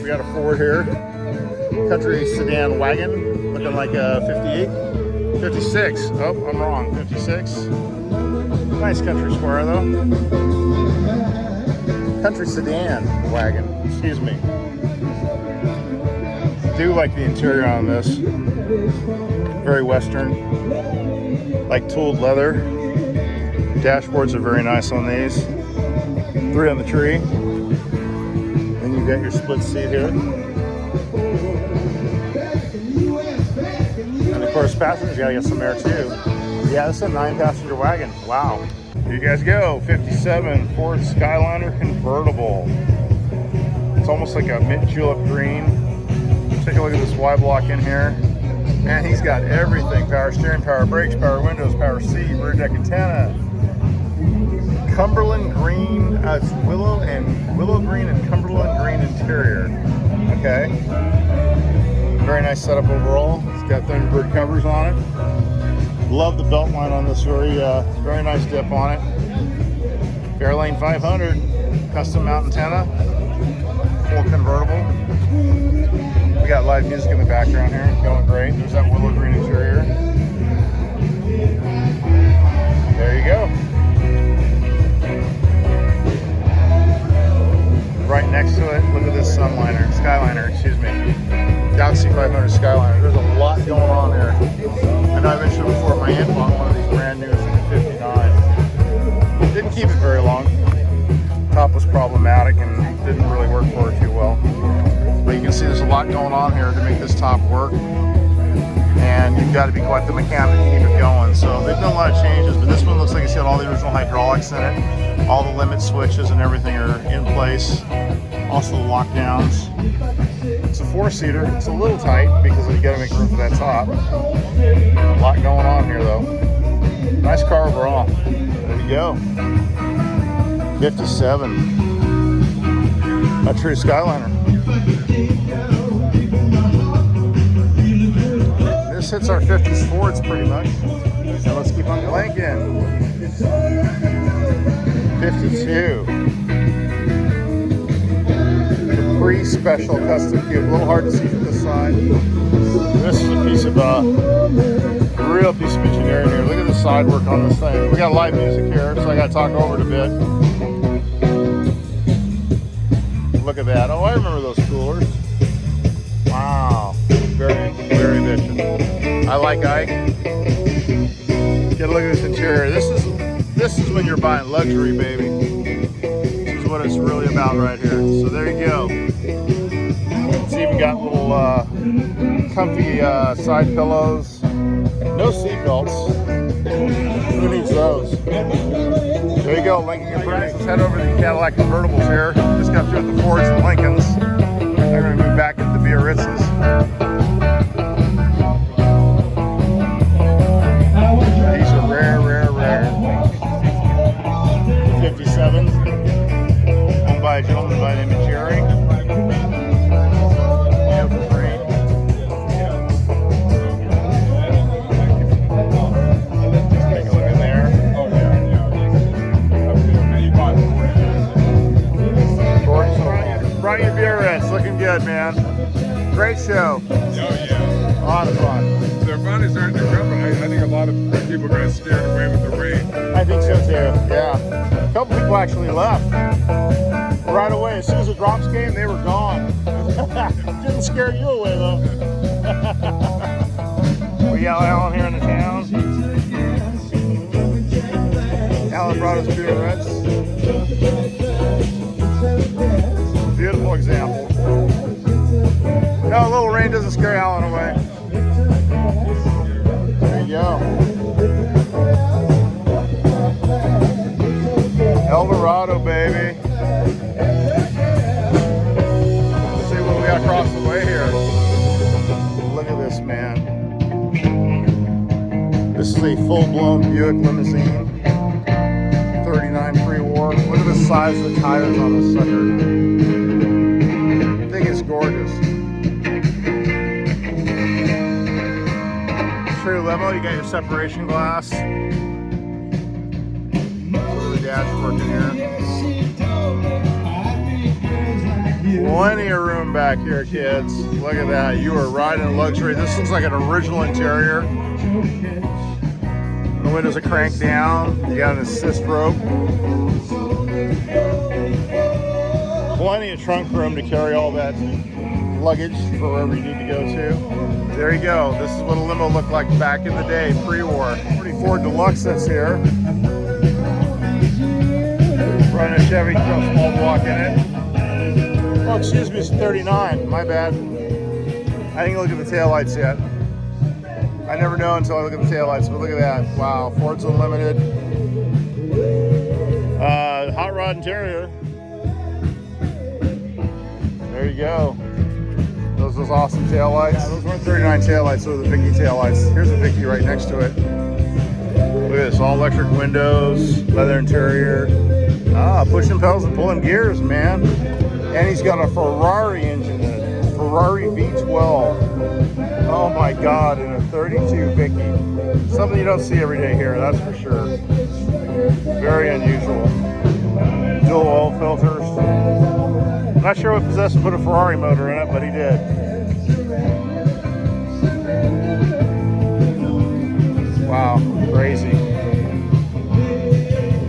We got a Ford here. Country sedan wagon, looking like a 58. 56. Oh, I'm wrong. 56. Nice country square though. Country sedan wagon. Excuse me. Do like the interior on this. Very Western. Like tooled leather. Dashboards are very nice on these. 3 on the tree. Then you got your split seat here. And of course, passengers gotta get some air too. Yeah, this is a 9-passenger wagon. Wow. Here you guys go. 57 Ford Skyliner Convertible. It's almost like a mint julep green. Take a look at this Y block in here. Man, he's got everything. Power steering, power brakes, power windows, power seat, rear deck antenna. Cumberland green, it's willow green and Cumberland green interior. Okay. Very nice setup overall. It's got Thunderbird covers on it. Love the belt line on this. Very nice dip on it. Fairlane 500, custom mount antenna, full convertible. We got live music in the background here, going great. There's that willow green interior. There you go. Right next to it, look at this Skyliner, excuse me. Galaxy 500 Skyliner. There's a lot going on here. I know I mentioned it before, my aunt bought one of these brand new in '59. Didn't keep it very long. Top was problematic and didn't really work for her too well. But you can see there's a lot going on here to make this top work. And you've got to be quite the mechanic to keep it going. So they've done a lot of changes, but this one looks like it's got all the original hydraulics in it. All the limit switches and everything are in place. Also the lockdowns. It's a 4-seater. It's a little tight because you got to make room for that top. A lot going on here though. Nice car overall. There you go. 57. A true Skyliner. This hits our 50s Fords pretty much. So let's keep on clanking. 52. Capri Special Custom Cube. A little hard to see from this side. This is a piece of real piece of engineering here. Look at the side work on this thing. We got live music here, so I got to talk over it a bit. Look at that. Oh, I remember those coolers. Wow. Very, very efficient. I like Ike. Get a look at this interior. This is when you're buying luxury, baby. This is what it's really about right here. So there you go. It's even got little comfy side pillows. No seat belts. Who needs those? There you go, Lincoln Convertibles. Let's head over to the Cadillac Convertibles here. Just got through the Fords and Lincolns. They're going to move back into the Biarritzes. These are rare. 57. Owned by a gentleman by the name of Jerry. Beautiful green. Just take a look in there. Oh yeah. Brought you Biarritz. Looking good, man. Great show. Oh yeah. A lot of fun. They're finally starting to come, but I think a lot of people got scared away with the rain. I think so too, yeah. A couple people actually left right away. As soon as the drops came, they were gone. Didn't scare you away though. We got Alan here in the town. Alan brought us Biarritz. Beautiful example. No, a little rain doesn't scare Alan away. There you go. Eldorado, baby. Let's see what we got across the way here. Look at this, man. This is a full-blown Buick Limousine. 39 pre-war. Look at the size of the tires on this sucker. The thing is gorgeous. True limo, you got your separation glass. Look at the dashboard in here. Plenty of room back here, kids. Look at that. You are riding luxury. This looks like an original interior. The windows are cranked down. You got an assist rope. Plenty of trunk room to carry all that luggage for wherever you need to go to. There you go. This is what a limo looked like back in the day, pre-war. 44 Deluxe that's here. Running a Chevy small block in it. Oh, excuse me, it's 39. My bad. I didn't look at the taillights yet. I never know until I look at the taillights, but look at that. Wow, Ford's Unlimited. Hot rod interior. There you go. Those awesome taillights. Yeah, those weren't 39 taillights, those are the Vicky taillights. Here's a Vicky right next to it. Look at this, all electric windows, leather interior. Pushing pedals and pulling gears, man. And he's got a Ferrari engine in it. Ferrari V12. Oh my God, in a 32 Vicky. Something you don't see every day here, that's for sure. Very unusual. Dual oil filters. I'm not sure what possessed him to put a Ferrari motor in it, but he did. Wow, crazy.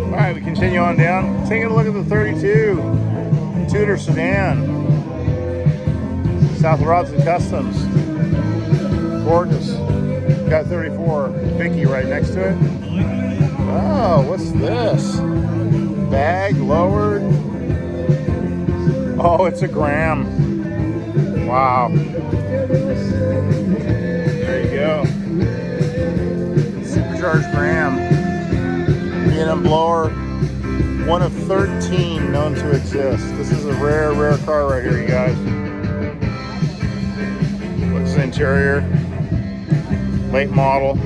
All right, we continue on down. Taking a look at the 32 Tudor Sedan. South Rods and Customs. Gorgeous. Got 34 Vicky right next to it. Oh, what's this? Bag lowered. Oh, it's a Gram. Wow. There you go. Supercharged Gram. B&M blower. One of 13 known to exist. This is a rare, rare car right here, you guys. What's the interior? Late model.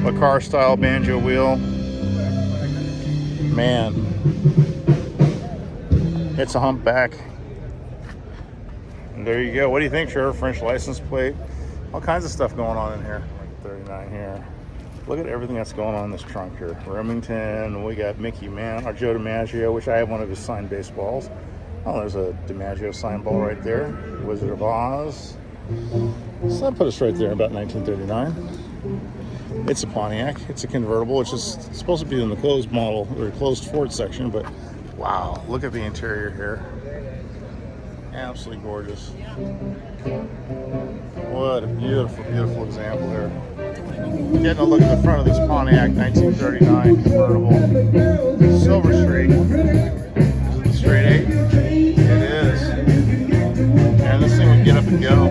A car style banjo wheel. Man. It's a humpback. And there you go. What do you think, Trevor? French license plate. All kinds of stuff going on in here. 39 here. Look at everything that's going on in this trunk here. Remington. We got Mickey our Joe DiMaggio, which I have one of his signed baseballs. Oh, there's a DiMaggio signed ball right there. Wizard of Oz. So that put us right there in about 1939. It's a Pontiac. It's a convertible, which is supposed to be in the closed model or closed Ford section, but wow, look at the interior here. Absolutely gorgeous. What a beautiful, beautiful example here. Getting a look at the front of this Pontiac 1939 convertible. Silver Street. Is it the straight 8? It is. And this thing would get up and go.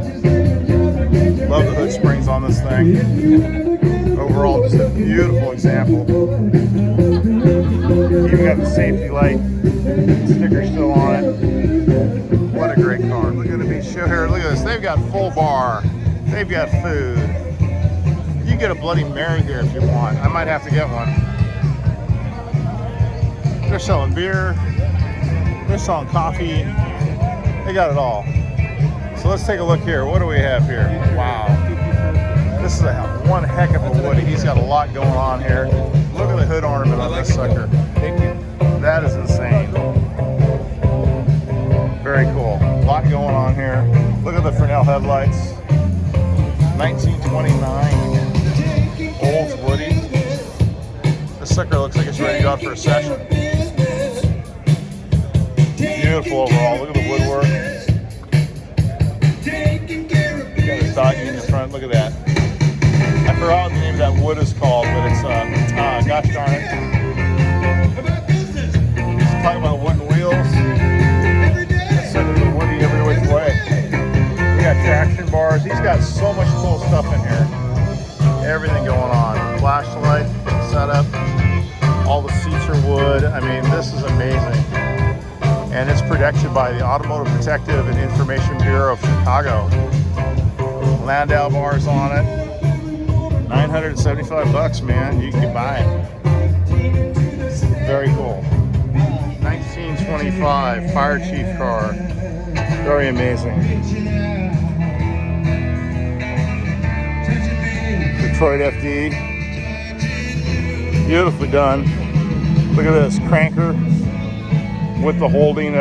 Love the hood springs on this thing. Overall, just a beautiful example. Even got the safety light sticker still on it. What a great car. Laguna Beach show here. Look at this. They've got full bar. They've got food. You get a Bloody Mary here if you want. I might have to get one. They're selling beer. They're selling coffee. They got it all. So let's take a look here. What do we have here? Wow. This is one heck of a Woody. He's got a lot going on here. Look at the hood ornament on this sucker. That is insane. Very cool. A lot going on here. Look at the Fresnel headlights. 1929 Olds Woody. This sucker looks like it's ready to go out for a session. Beautiful overall. Look at the woodwork. Got his doggy in the front. Look at that. I forgot what the name of that wood is called, but it's gosh darn it. He's talking about wooden wheels. It's like a Woody every which way. We got traction bars. He's got so much cool stuff in here. Everything going on. Flashlight setup. All the seats are wood. I mean, this is amazing. And it's protected by the Automotive Protective and Information Bureau of Chicago. Landau bars on it. $975, man. You can buy it. Very cool. 1925 Fire Chief car. Very amazing. Detroit FD. Beautifully done. Look at this cranker. with the holding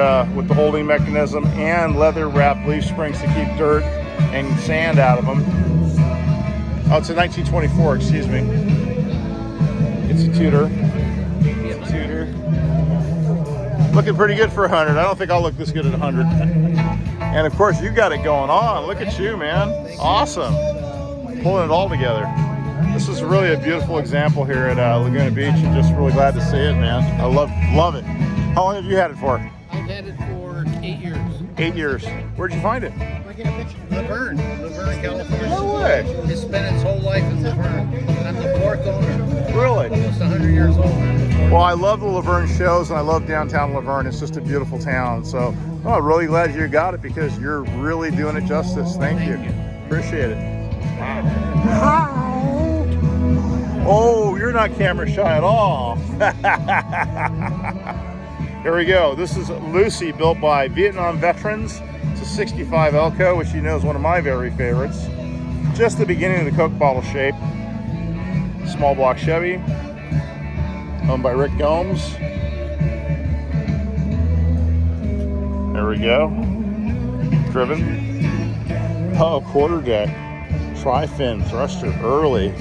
mechanism and leather wrapped leaf springs to keep dirt and sand out of them. Oh, it's a 1924, excuse me. It's a Tudor. It's a Tudor. Looking pretty good for 100. I don't think I'll look this good at 100. And of course, you got it going on. Look at you, man. Awesome. Pulling it all together. This is really a beautiful example here at Laguna Beach. I'm just really glad to see it, man. I love it. How long have you had it for? I've had it for 8 years. 8 years. Where'd you find it? Laverne, California. No way. It's spent its whole life in Laverne. I'm the 4th owner. Really? Almost 100 years old. Well, I love the Laverne shows, and I love downtown Laverne. It's just a beautiful town. So I'm really glad you got it because you're really doing it justice. Thank you. Appreciate it. Wow. Oh, you're not camera shy at all. Here we go. This is Lucy, built by Vietnam veterans. It's a 65 Elko, which you know is one of my very favorites. Just the beginning of the Coke bottle shape. Small block Chevy, owned by Rick Gomes. There we go. Driven. Oh, quarter deck. Tri-fin thruster, early.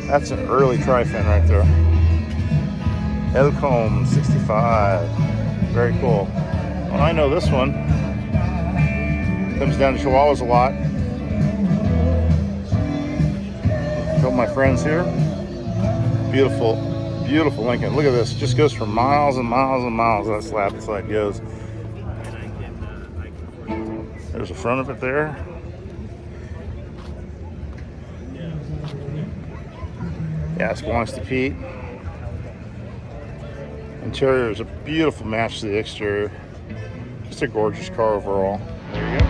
That's an early tri-fin right there. Elcombe 65. Very cool. Well, I know this one. Comes down to Chihuahuas a lot. Got my friends here. Beautiful, beautiful Lincoln. Look at this. It just goes for miles and miles and miles. That slab side goes. There's the front of it there. Gas belongs to Pete. Interior is a beautiful match to the exterior. Just a gorgeous car overall. There you go.